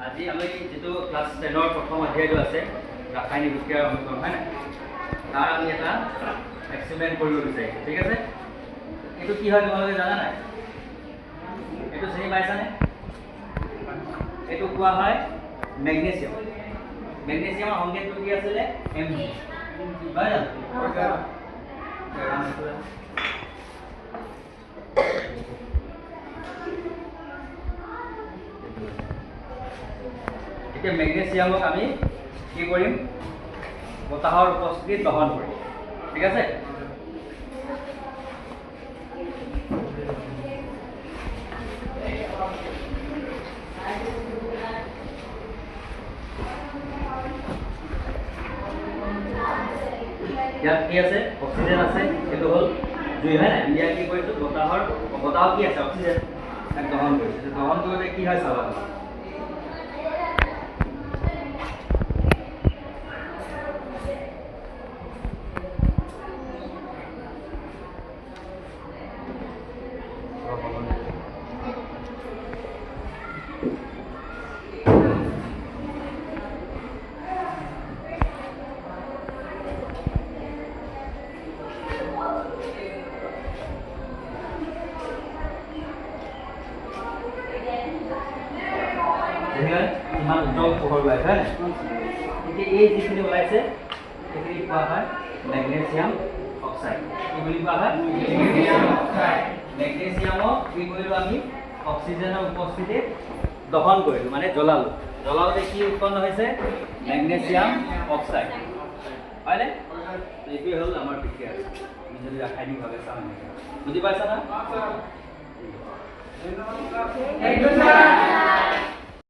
আজি আমি যেটো ক্লাস 10 ৰ প্ৰথম অধ্যায়টো আছে ৰাসায়নিক বিক্ৰিয়াৰ অনুকৰণ হয় না তাৰ আমি এটা এক্সপেৰিমেন্ট কৰিব বিচাৰিছো ঠিক আছে এটো কি হয় তোমালোকে জানা নাই এটো চিনি পাইছানে এটো কোৱা হয় মেগনেছিয়াম মেগনেছিয়ামৰ সংকেতটো কি আছিল Mg হয় না এতিয়া মেগনেছিয়ামক আমি কি কৰিম বতাহৰ উপস্থিতিত দহন কৰিম ঠিক আছে ইয়াত কি আছে অক্সিজেন আছে এটো হল জুই হয় না ইয়া কি কৰিছো বতাহ কি আছে অক্সিজেন এক দহন কৰিছে দহন কৰিলে কি হয় চাবা ইমান উজ্জ্বল পোহৰ ওলাইছে হয় এতিয়া এই যিখিনি ওলাইছে সেইখিনি কোৱা হয় মেগনেছিয়াম অক্সাইড কি বুলি কোৱা হয় মেগনেছিয়াম অক্সাইড মেগনেছিয়ামক কি কৰিলো আমি অক্সিজেনৰ উপস্থিতিত দহন কৰিলো মানে জ্বলাওতে কি উৎপন্ন হৈছে মেগনেছিয়াম অক্সাইড হয়নে এইটোৱে হ'ল আমাৰ বিক্ৰিয়া আমি যদি ৰাসায়নিকভাৱে চাওঁ বুজি পাইছা না